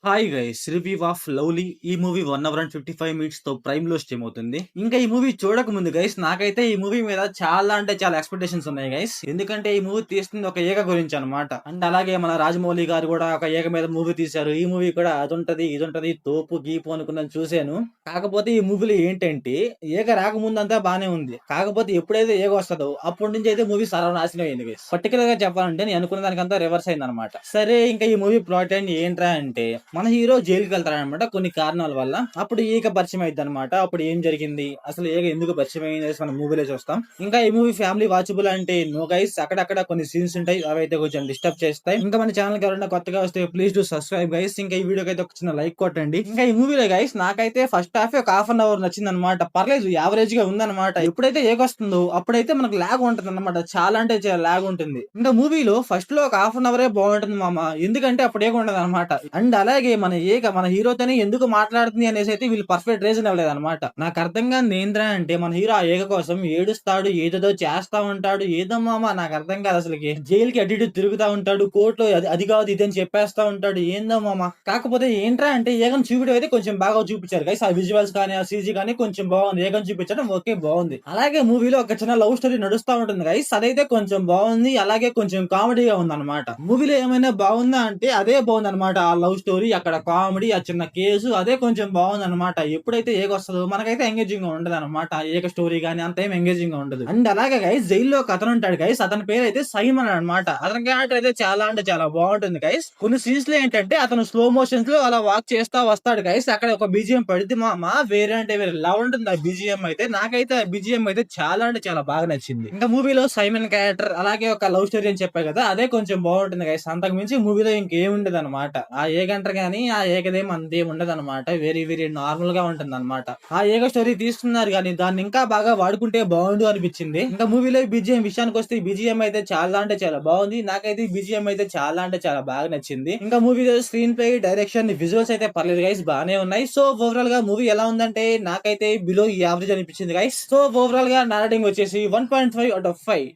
Hi guys, review of lovely. ఈ movie 1 hour and 55 minutes తో prime లో stream అవుతుంది. ఇంకా ఈ మూవీ చూడక ముందు గైస్ నాకైతే ఈ మూవీ మీద చాలా అంటే చాలా ఎక్స్పెక్టేషన్స్ ఉన్నాయి గైస్. ఎందుకంటే ఈ మూవీ తీస్తుంది ఒక ఏక గురించి అనమాట. అండ్ అలాగే మన రాజమౌళి గారు కూడా ఒక ఏక మీద మూవీ తీశారు. ఈ మూవీ కూడా అదుంటది ఇదుంటది తోపు గీపు అనుకున్నాను చూశాను. కాకపోతే ఈ మూవీలో ఏంటంటే ఏక రాకముందు అంతా బానే ఉంది. కాకపోతే ఎప్పుడైతే ఏక వస్తుందో అప్పటి నుంచి అయితే మూవీ సర్వనాశనం అయింది గైస్. పర్టికులర్ గా చెప్పాలంటే నేను అనుకున్న దానికంతా రివర్స్ అయింది అనమాట. సరే, ఇంకా ఈ మూవీ ప్లాట్ అండ్ ఏంట్రా అంటే మన హీరో జైలుకి వెళ్తారనమాట కొన్ని కారణాల వల్ల. అప్పుడు ఈక పరిచయం అయింది అనమాట. అప్పుడు ఏం జరిగింది, అసలు ఏక ఎందుకు పరిచయం అయింది మనం మూవీలో చూస్తాం. ఇంకా ఈ మూవీ ఫ్యామిలీ వాచబుల్ అంటే నో గైస్, అక్కడక్కడ కొన్ని సీన్స్ ఉంటాయి, అవి అయితే కొంచెం డిస్టర్బ్ చేస్తాయి. ఇంకా మన ఛానల్ కి ఎవరైనా కొత్తగా వస్తే ప్లీజ్ డు సబ్స్క్రైబ్ గైస్. ఇంకా ఈ వీడియోకి అయితే ఒక చిన్న లైక్ కొట్టండి. ఇంకా ఈ మూవీలో గైస్ నాకైతే ఫస్ట్ హాఫ్ ఒక హాఫ్ అన్ అవర్ నచ్చింది అనమాట. పర్లేదు, యావరేజ్ గా ఉందన్నమాట. ఎప్పుడైతే ఏకొస్తుందో అప్పుడైతే మనకు లాగ్ ఉంటుంది అనమాట. చాలా అంటే చాలా లాగ్ ఉంటుంది. ఇంకా మూవీలో ఫస్ట్ లో ఒక హాఫ్ అన్ అవరే బాగుంటుంది మామ, ఎందుకంటే అప్పుడు ఏక ఉండదు అనమాట. అండ్ అలాగే మన హీరోతోనే ఎందుకు మాట్లాడుతుంది అనేసి అయితే వీళ్ళు పర్ఫెక్ట్ రీజన్ ఇవ్వలేదు అనమాట. నాకు అర్థం కాని ఏంద్రా అంటే మన హీరో ఆ ఏక కోసం ఏడుస్తాడు, ఏదేదో చేస్తా ఉంటాడు. ఏదో మామ నాకు అర్థం కాదు అసలుకి. జైలుకి అటు ఇటు తిరుగుతా ఉంటాడు, కోర్టులో అది కాదు ఇది అని చెప్పేస్తా ఉంటాడు. ఏందో మామ. కాకపోతే ఏంట్రా అంటే ఏగన్ చూపించడం అయితే కొంచెం బాగా చూపించారు గైస్. ఆ విజువల్స్ కానీ ఆ సీజీ కానీ కొంచెం బాగుంది. ఏగన్ చూపించడం ఓకే బాగుంది. అలాగే మూవీలో ఒక చిన్న లవ్ స్టోరీ నడుస్తా ఉంటుంది గైస్, అదైతే కొంచెం బాగుంది. అలాగే కొంచెం కామెడీగా ఉంది అనమాట. మూవీలో ఏమైనా బాగుందా అంటే అదే బాగుంది అనమాట. ఆ లవ్ స్టోరీ, అక్కడ కామెడీ, ఆ చిన్న కేసు, అదే కొంచెం బాగుంది అనమాట. ఎప్పుడైతే ఏక వస్తుందో మనకైతే ఎంగేజింగ్ గా ఉండదు అనమాట. ఏక స్టోరీ గానీ అంత ఏం ఎంగేజింగ్ గా ఉండదు. అండ్ అలాగే గైస్ జైల్లో ఒక అతను ఉంటాడు గైస్, అతని పేరు అయితే సైమన్ అనమాట. అతని క్యారెక్టర్ అయితే చాలా అంటే చాలా బాగుంటుంది గైస్. కొన్ని సీన్స్ లో ఏంటంటే అతను స్లో మోషన్స్ లో అలా వాక్ చేస్తా వస్తాడు గైస్. అక్కడ ఒక బీజిఎం పడితే మా వేరే అంటే వేరే లవ్ ఉంటుంది ఆ బీజిఎం అయితే. నాకైతే ఆ బీజిఎం అయితే చాలా అంటే చాలా బాగా నచ్చింది. ఇంకా మూవీలో సైమన్ క్యారెక్టర్ అలాగే ఒక లవ్ స్టోరీ అని చెప్పాయి కదా, అదే కొంచెం బాగుంటుంది గైస్. అంతకు మించి మూవీలో ఇంకేముండదు అనమాట. ఆ ఏకంటారు కానీ ఆ ఏకదేం అంతేం ఉండదు అనమాట. వెరీ వెరీ నార్మల్ గా ఉంటుంది అనమాట. ఆ ఏక స్టోరీ తీస్తున్నారు కానీ దాన్ని ఇంకా బాగా వాడుకుంటే బాగుండు అనిపించింది. ఇంకా మూవీలో బీజిఎం విషయానికి వస్తే బీజిఎం అయితే చాలా అంటే చాలా బాగుంది. నాకైతే బీజిఎం అయితే చాలా అంటే చాలా బాగా నచ్చింది. ఇంకా మూవీలో స్క్రీన్ ప్లే, డైరెక్షన్, విజువల్స్ అయితే పర్లేదు గైస్, బాగానే ఉన్నాయి. సో ఓవరాల్ గా మూవీ ఎలా ఉందంటే నాకైతే బిలో యావరేజ్ అనిపించింది గైస్. సో ఓవరాల్ గా నా రేటింగ్ వచ్చేసి 1.5 out of 5.